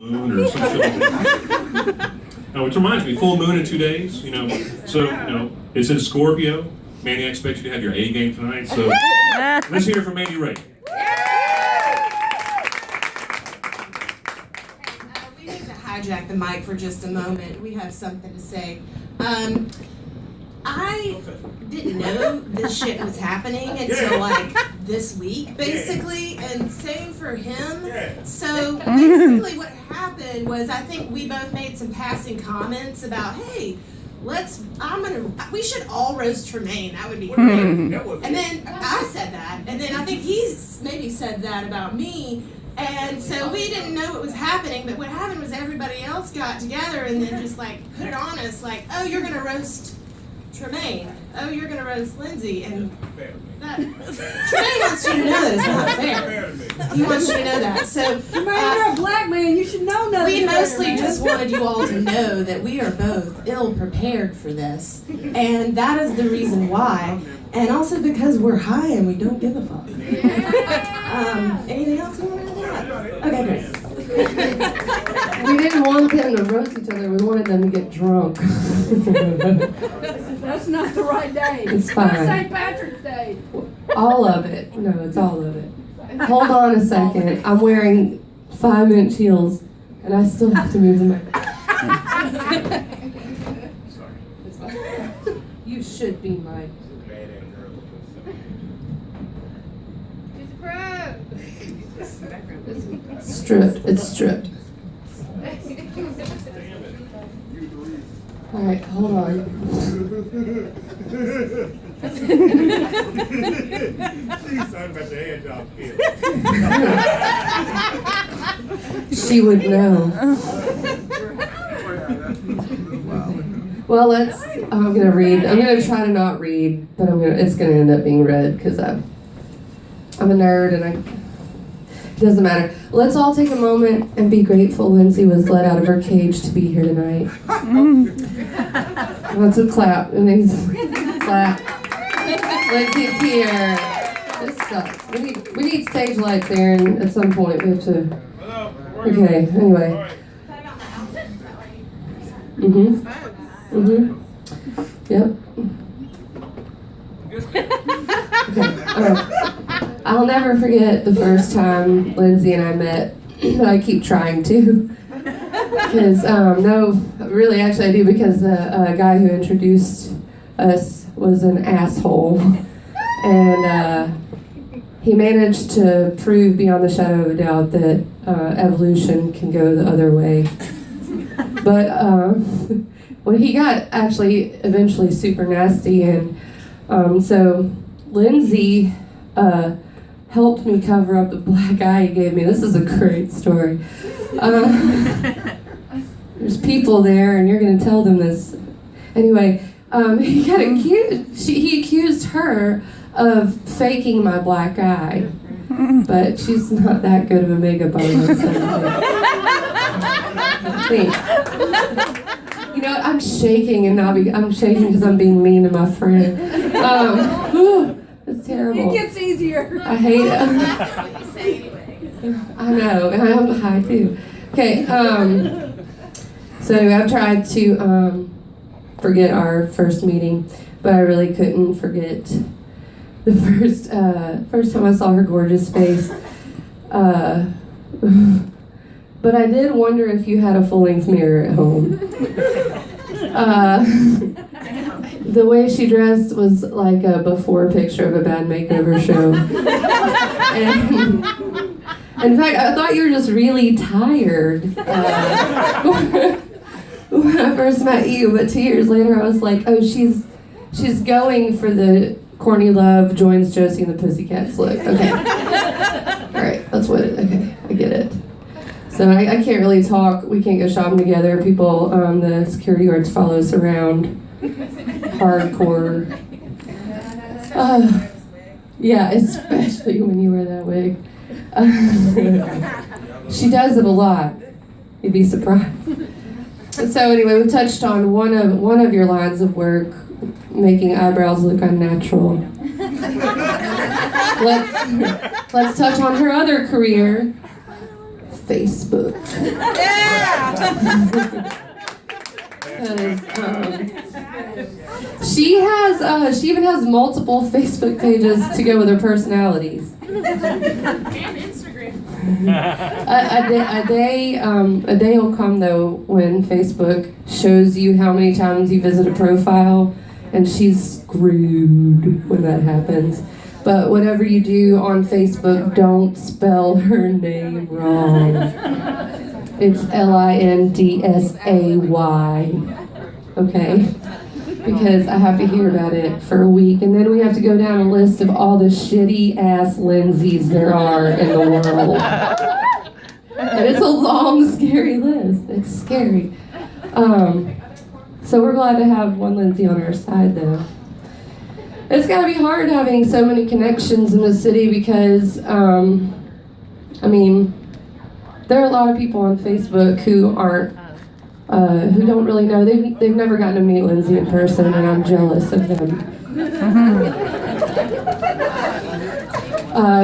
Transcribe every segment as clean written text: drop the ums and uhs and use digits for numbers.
moon or something like that. Which reminds me, full moon in 2 days, so, it's in Scorpio. Manny, I expect you to have your A game tonight, so let's hear it from Manny Ray. We need to hijack the mic for just a moment. We have something to say. I didn't know this shit was happening until like this week, basically, and same for him. So basically what happened was I think we both made some passing comments about, hey, we should all roast Tremaine. That would be great. And then I said that, and then I think he maybe said that about me. And so we didn't know it was happening, but what happened was everybody else got together and then just like put it on us, like, oh, you're gonna roast Tremaine. Oh, you're gonna roast Lindsay, and that Tremaine wants you to know that it's not fair. He wants you to know that. So Tremaine, you're a black man. You should know nothing. We mostly just wanted you all to know that we are both ill prepared for this, and that is the reason why. And also because we're high and we don't give a fuck. Anything else you want to add? Okay, great. We didn't want them to roast each other. We wanted them to get drunk. That's not the right day. It's fine. St. Patrick's Day. All of it. No, it's all of it. Hold on a second. I'm wearing 5-inch heels, and I still have to move the mic. You should be mine. Stripped. It's stripped. All right, hold on. She would know. Well, I'm gonna read. I'm gonna try to not read, but it's gonna end up being read because I'm a nerd and it doesn't matter. Let's all take a moment and be grateful Lindsay was let out of her cage to be here tonight. Let's clap. And clap. Lindsay's here. This sucks. We need stage lights, Aaron, at some point. We have to. Okay, anyway. Yep. Okay. I'll never forget the first time Lindsay and I met, but I keep trying to. Because, actually I do, because the guy who introduced us was an asshole. And he managed to prove beyond the shadow of a doubt that evolution can go the other way. But well, he got actually eventually super nasty, and so Lindsay helped me cover up the black eye he gave me. This is a great story. There's people there, and you're going to tell them this. Anyway, he got accused. He accused her of faking my black eye, but she's not that good of a makeup artist. Thanks. I'm shaking and I'm shaking because I'm being mean to my friend. It's terrible. It gets easier. I hate it. I know, and I'm high too. Okay, so I've tried to forget our first meeting, but I really couldn't forget the first time I saw her gorgeous face. But I did wonder if you had a full-length mirror at home. The way she dressed was like a before picture of a bad makeover show. And in fact, I thought you were just really tired when I first met you, but 2 years later I was like, oh, she's going for the Courtney Love joins Josie and the Pussycats look. Okay. All right, that's what okay, I get it. So I can't really talk. We can't go shopping together. People, the security guards follow us around. Hardcore. Yeah, especially when you wear that wig. She does it a lot. You'd be surprised. So anyway, we touched on one of your lines of work, making eyebrows look unnatural. Let's touch on her other career, Facebook. She even has multiple Facebook pages to go with her personalities. And Instagram. A day will come though when Facebook shows you how many times you visit a profile, and she's screwed when that happens. But whatever you do on Facebook, don't spell her name wrong. It's Lindsay. Okay? Because I have to hear about it for a week, and then we have to go down a list of all the shitty ass Lindsays there are in the world. And it's a long, scary list. It's scary. So we're glad to have one Lindsay on our side, though. It's got to be hard having so many connections in the city because, there are a lot of people on Facebook who aren't, who don't really know. They've never gotten to meet Lindsay in person, and I'm jealous of them.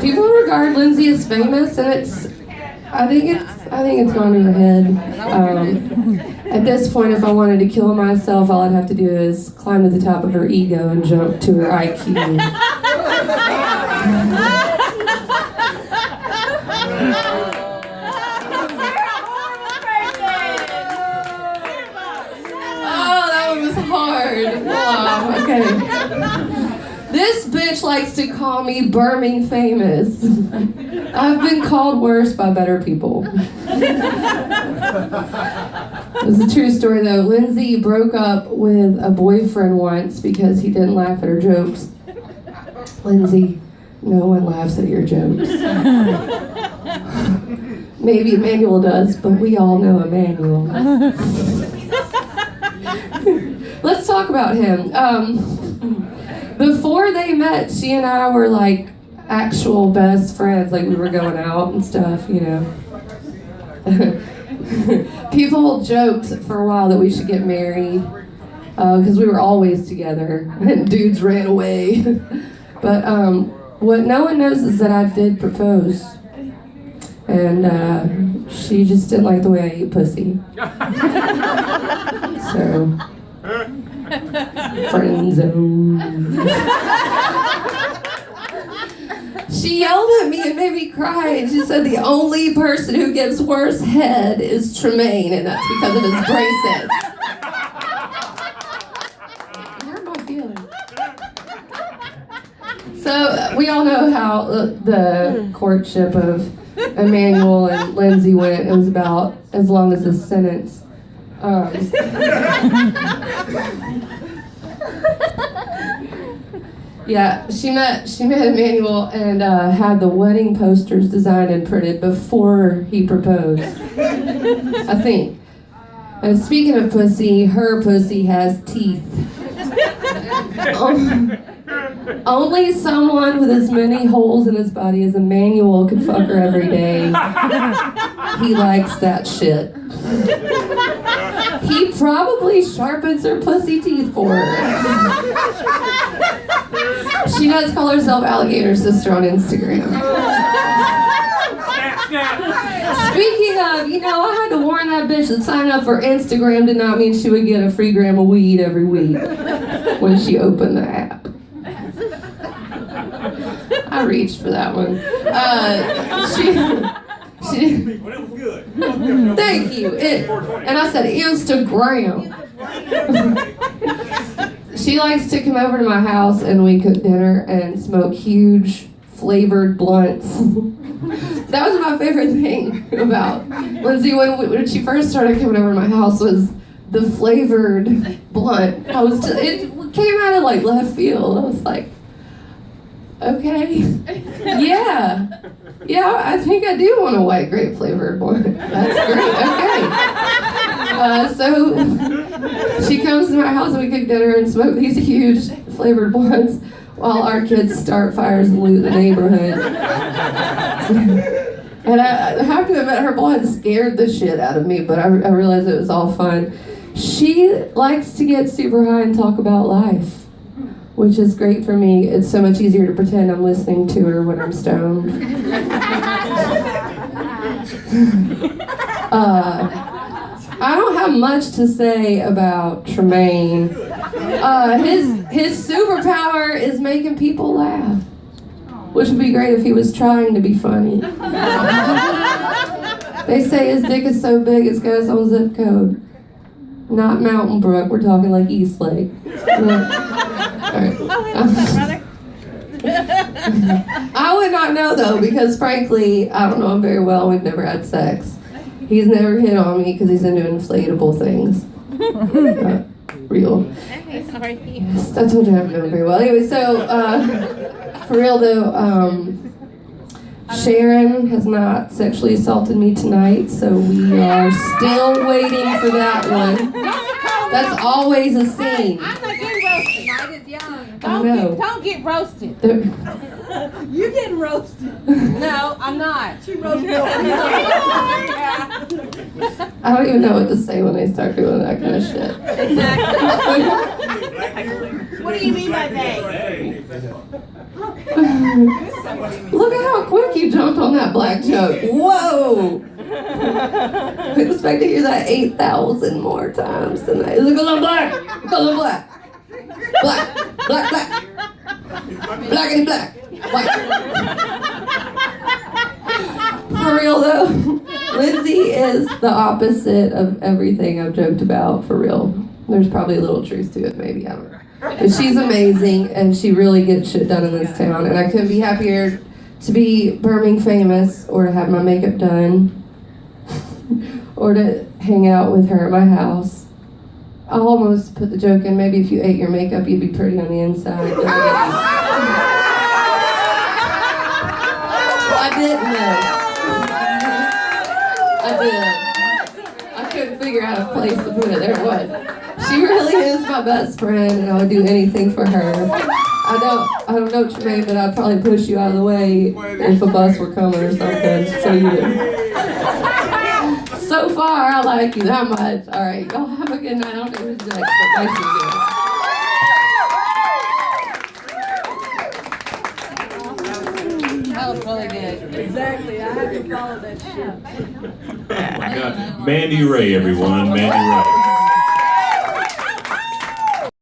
People regard Lindsay as famous, and I think it's gone to her head. At this point, if I wanted to kill myself, all I'd have to do is climb to the top of her ego and jump to her IQ. Oh, that one was hard. Wow, okay. This bitch likes to call me Birmingham famous. I've been called worse by better people. It's a true story though. Lindsay broke up with a boyfriend once because he didn't laugh at her jokes. Lindsay, no one laughs at your jokes. Maybe Emmanuel does, but we all know Emmanuel. Let's talk about him. Before they met, she and I were like actual best friends. Like we were going out and stuff, you know. People joked for a while that we should get married because we were always together and dudes ran away. But what no one knows is that I did propose. And she just didn't like the way I eat pussy. So, friend zone. She yelled at me and made me cry, and she said the only person who gives worse head is Tremaine, and that's because of his braces. It hurt my feelings. So we all know how the courtship of Emmanuel and Lindsay went. It was about as long as a sentence. Yeah, she met Emmanuel and had the wedding posters designed and printed before he proposed. I think. And speaking of pussy, her pussy has teeth. Only someone with as many holes in his body as Emmanuel could fuck her every day. He likes that shit. He probably sharpens her pussy teeth for her. She does call herself Alligator Sister on Instagram. Speaking of, I had to warn that bitch that signing up for Instagram did not mean she would get a free gram of weed every week when she opened the app. I reached for that one. She Well, it was good. thank you. And I said Instagram. She likes to come over to my house and we cook dinner and smoke huge flavored blunts. That was my favorite thing about Lindsay when she first started coming over to my house was the flavored blunt. It came out of like left field. I was like, okay, yeah, I think I do want a white grape flavored blunt. That's great. Okay. So she comes to my house and we cook dinner and smoke these huge flavored blunts while our kids start fires and loot the neighborhood. And I have to admit, her blunt scared the shit out of me, but I realized it was all fun. She likes to get super high and talk about life, which is great for me. It's so much easier to pretend I'm listening to her when I'm stoned. I don't have much to say about Tremaine. His superpower is making people laugh, which would be great if he was trying to be funny. They say his dick is so big it's got its own zip code. Not Mountain Brook, we're talking like Eastlake. Alright. I would not know though, because frankly, I don't know him very well. We've never had sex. He's never hit on me because he's into inflatable things. Real. Yes, I told you I don't know him very well. Anyway, so for real though, Sharon has not sexually assaulted me tonight, so we are still waiting for that one. That's always a scene. I'm not getting roasted. Night is young. Don't get roasted. You're getting roasted. No, I'm not. She roasted. I don't even know what to say when they start doing that kind of shit. Exactly. What do you mean by they? Look at how quick you jumped on that black joke. Whoa! I expect to hear that 8,000 more times tonight. Is it because I'm black? Because I'm black. Black. Black, black. Blackity black. White. For real though, Lindsay is the opposite of everything I've joked about, for real. There's probably a little truth to it, maybe, I don't know. But she's amazing, and she really gets shit done in this town, and I couldn't be happier to be Birmingham famous, or to have my makeup done, or to hang out with her at my house. I almost put the joke in, maybe if you ate your makeup, you'd be pretty on the inside. I didn't know. I did. I couldn't figure out a place to put it. There it was. She really is my best friend, and I would do anything for her. I don't know Tremaine, but I'd probably push you out of the way if a bus were coming or something, so you didn't. So far, I like you that much. All right, y'all have a good night. I don't know who's next, but nice to meet you. That was really good. Exactly. I have to follow that shit. Oh my God. Mandy Ray, everyone. Mandy Ray.